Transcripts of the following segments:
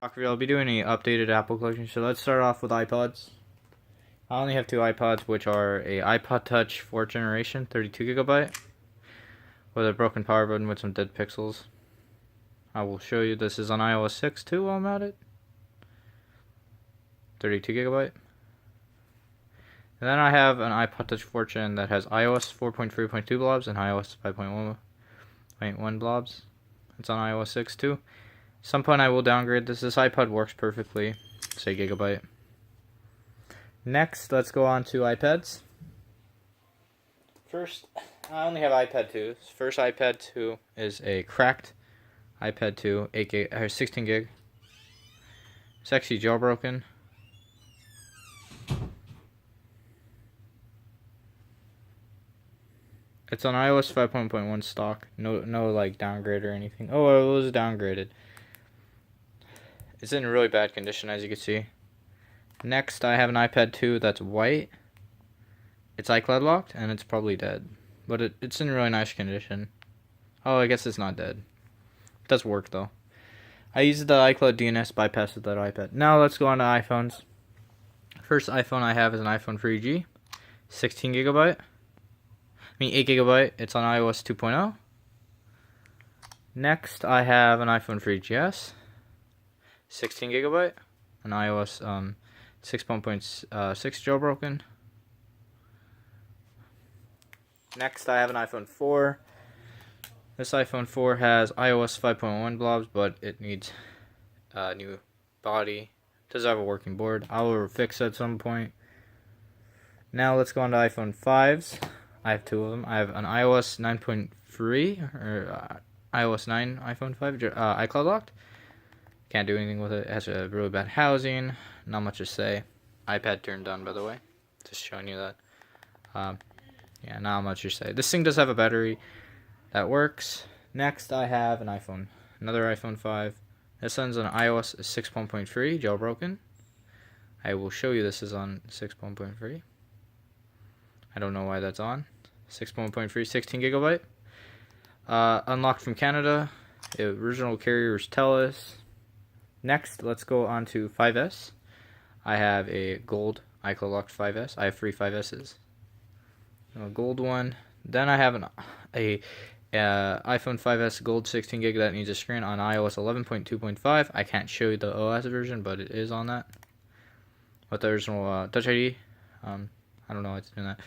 I'll be doing an updated Apple collection, so let's start off with iPods. I only have two iPods, which are a iPod Touch 4th generation, 32GB, with a broken power button with some dead pixels. I will show you this is on iOS 6 too while I'm at it. 32GB. And then I have an iPod Touch 4th gen that has iOS 4.3.2 blobs and iOS 5.1 blobs. It's on iOS 6 too. Some point I will downgrade this. This iPod works perfectly. Say gigabyte. Next, let's go on to iPads. First, I only have iPad 2s. First iPad 2 is a cracked iPad 2, 8 gig, or 16 gig. It's actually jailbroken. It's on iOS 5.1 stock. No like downgrade or anything. Oh, it was downgraded. It's in really bad condition, as you can see. Next, I have an iPad 2 that's white. It's iCloud locked, and it's probably dead. But it's in really nice condition. Oh, I guess it's not dead. It does work, though. I used the iCloud DNS bypass with that iPad. Now, let's go on to iPhones. First iPhone I have is an iPhone 3G. 16GB. 8GB. It's on iOS 2.0. Next, I have an iPhone 3GS. 16GB. An iOS 6.6 jailbroken. Next, I have an iPhone 4. This iPhone 4 has iOS 5.1 blobs, but it needs a new body. It does have a working board. I will fix it at some point. Now, let's go on to iPhone 5s. I have two of them. I have an iOS 9.3 or iOS 9 iPhone 5 iCloud locked. Can't do anything with it. It has a really bad housing. Not much to say. iPad turned on, by the way. Just showing you that. Yeah, not much to say. This thing does have a battery that works. Next, I have an iPhone. Another iPhone 5. This one's on iOS 6.3 jailbroken. I will show you this is on 6.3. I don't know why that's on. 6.3, 16GB. Unlocked from Canada. The original carrier is TELUS. Next, let's go on to 5S. I have a gold iCloud locked 5S. I have three 5Ss. A gold one. Then I have a iPhone 5S gold 16 gig that needs a screen on iOS 11.2.5. I can't show you the OS version, but it is on that. With the original Touch ID. I don't know why it's doing that.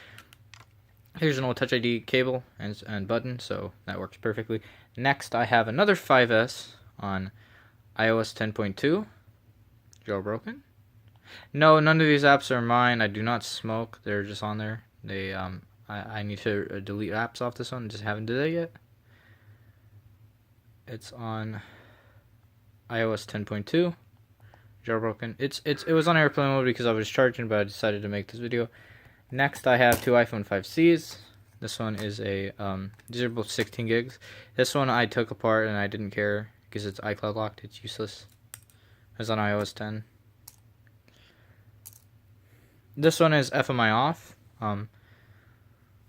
Here's an old Touch ID cable and button, so that works perfectly. Next, I have another 5S on iOS 10.2, jailbroken. No, none of these apps are mine. I do not smoke. They're just on there. I need to delete apps off this one. Just haven't did that yet. It's on iOS 10.2, jailbroken. It was on airplane mode because I was charging, but I decided to make this video. Next, I have two iPhone 5Cs. This one is a these are both 16 gigs. This one I took apart and I didn't care because it's iCloud locked. It's useless. It's on iOS 10. This one is FMI off.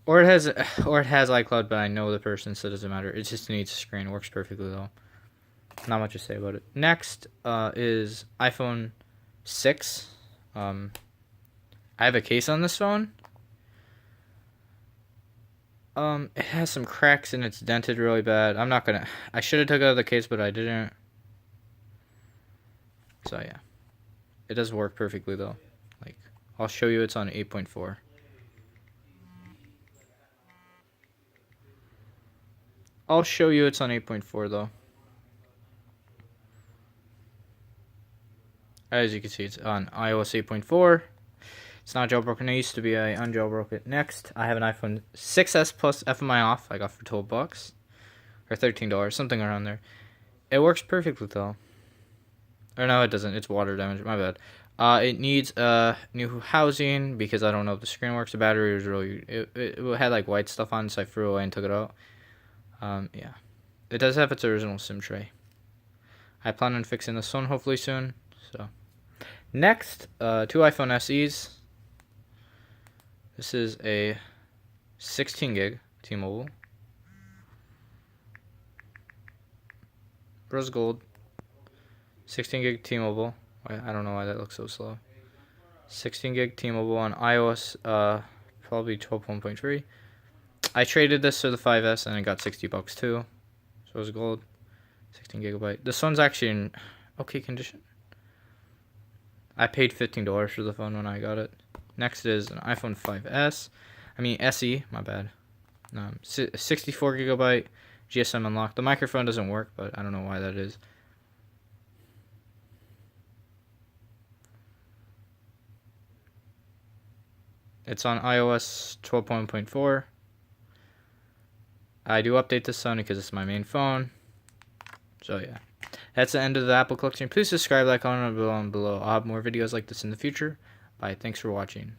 Or it has iCloud, but I know the person, so it doesn't matter. It just needs a screen. It works perfectly though. Not much to say about it. Next is iPhone 6. I have a case on this phone. It has some cracks and it's dented really bad. I should have took out of the case, but I didn't. So yeah. It does work perfectly though. Like, I'll show you it's on 8.4. I'll show you it's on 8.4 though. As you can see, it's on iOS 8.4. It's not jailbroken. It used to be. I unjailbroke it. Next, I have an iPhone 6s Plus FMI off. I got for $12 or $13, something around there. It works perfectly though. Or no, it doesn't. It's water damage. My bad. It needs new housing because I don't know if the screen works. The battery was really. It had like white stuff on it, so I threw it away and took it out. Yeah, it does have its original SIM tray. I plan on fixing this phone hopefully soon. So, next, two iPhone SEs. This is a 16 gig T-Mobile. Rose gold. 16 gig T-Mobile. I don't know why that looks so slow. 16 gig T-Mobile on iOS, probably 12.3. I traded this to the 5S and I got $60 too. So it was gold. 16 gigabyte. This one's actually in okay condition. I paid $15 for the phone when I got it. Next is an iPhone 5S. I mean SE, my bad. 64 gigabyte GSM unlocked. The microphone doesn't work, but I don't know why that is. It's on iOS 12.4. I do update this Sony because it's my main phone. So yeah, that's the end of the Apple collection. Please subscribe, like, comment below. I'll have more videos like this in the future. Bye. Thanks for watching.